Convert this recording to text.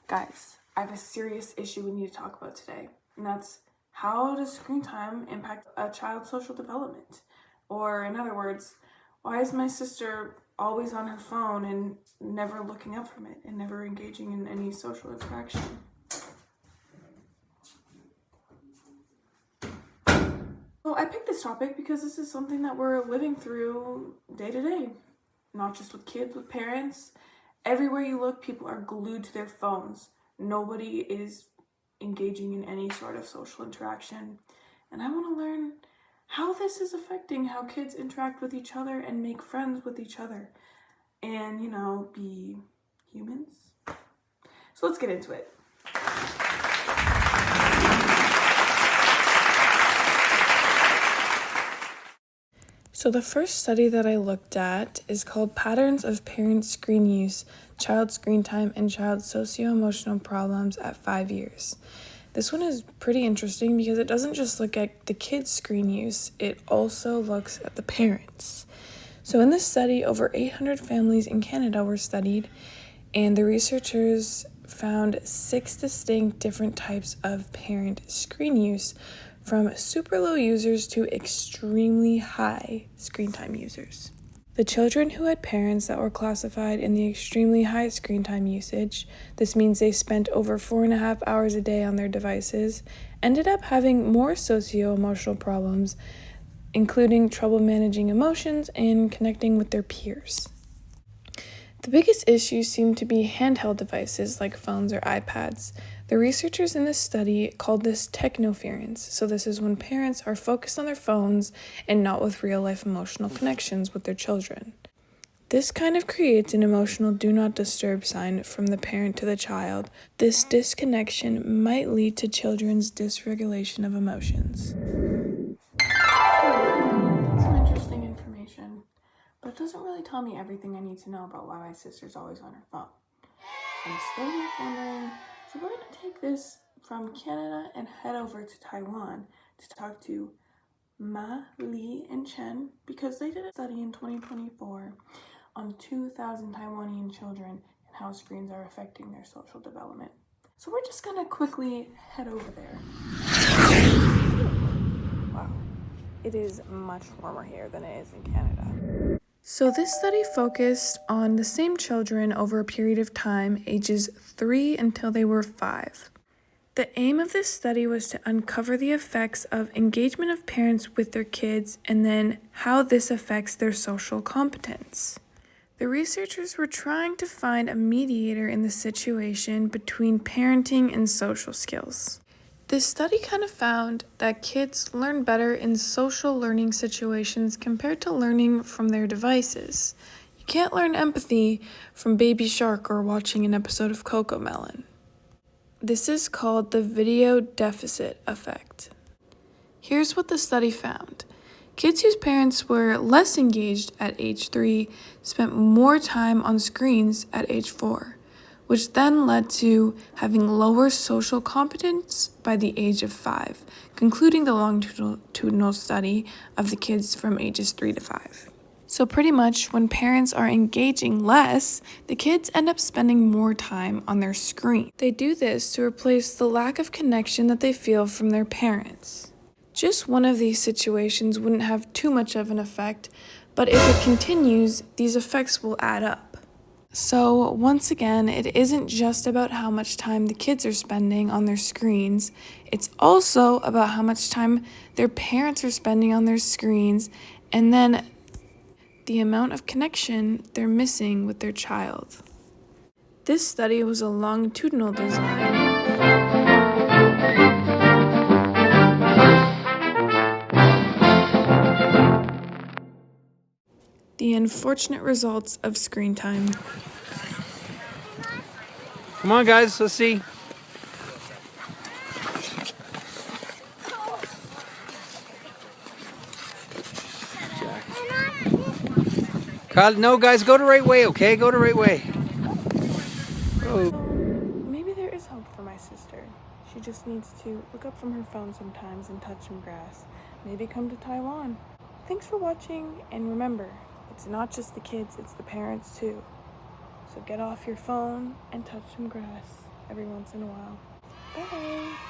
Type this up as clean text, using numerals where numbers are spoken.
Guys, I have a serious issue we need to talk about today, and that's how does screen time impact a child's social development? Or in other words, why is my sister always on her phone and never looking up from it and never engaging in any social interaction? Well, I picked this topic because this is something that we're living through day to day, not just with kids, with parents. Everywhere you look, people are glued to their phones. Nobody is engaging in any sort of social interaction. And I want to learn how this is affecting how kids interact with each other and make friends with each other and, be humans. So let's get into it. So the first study that I looked at is called Patterns of Parent Screen Use, Child Screen Time, and Child Socio-Emotional Problems at 5 years. This one is pretty interesting because it doesn't just look at the kids' screen use, it also looks at the parents. So in this study, over 800 families in Canada were studied, and the researchers found 6 distinct different types of parent screen use, from super low users to extremely high screen time users. The children who had parents that were classified in the extremely high screen time usage, this means they spent over 4.5 hours a day on their devices, ended up having more socio-emotional problems, including trouble managing emotions and connecting with their peers. The biggest issues seem to be handheld devices like phones or iPads. The researchers in this study called this technoference, so this is when parents are focused on their phones and not with real-life emotional connections with their children. This kind of creates an emotional do not disturb sign from the parent to the child. This disconnection might lead to children's dysregulation of emotions. That's some interesting information, but it doesn't really tell me everything I need to know about why my sister's always on her phone. I'm still left wondering, so we're going to take this from Canada and head over to Taiwan to talk to Ma, Li, and Chen because they did a study in 2024 on 2,000 Taiwanese children and how screens are affecting their social development. So we're just going to quickly head over there. Wow, it is much warmer here than it is in Canada. So this study focused on the same children over a period of time, ages 3 until they were 5. The aim of this study was to uncover the effects of engagement of parents with their kids and then how this affects their social competence. The researchers were trying to find a mediator in the situation between parenting and social skills. This study kind of found that kids learn better in social learning situations compared to learning from their devices. You can't learn empathy from Baby Shark or watching an episode of CoComelon. This is called the video deficit effect. Here's what the study found. Kids whose parents were less engaged at age 3 spent more time on screens at age 4. Which then led to having lower social competence by the age of 5, concluding the longitudinal study of the kids from ages 3 to 5. So pretty much when parents are engaging less, the kids end up spending more time on their screen. They do this to replace the lack of connection that they feel from their parents. Just one of these situations wouldn't have too much of an effect, but if it continues, these effects will add up. So once again, it isn't just about how much time the kids are spending on their screens, it's also about how much time their parents are spending on their screens and then the amount of connection they're missing with their child. This study was a longitudinal design. The unfortunate results of screen time. Come on, guys, let's see. Kyle, no, guys, go the right way, okay? Go the right way. Oh. Maybe there is hope for my sister. She just needs to look up from her phone sometimes and touch some grass. Maybe come to Taiwan. Thanks for watching, and remember, it's not just the kids, it's the parents too. So get off your phone and touch some grass. every once in a while. Bye!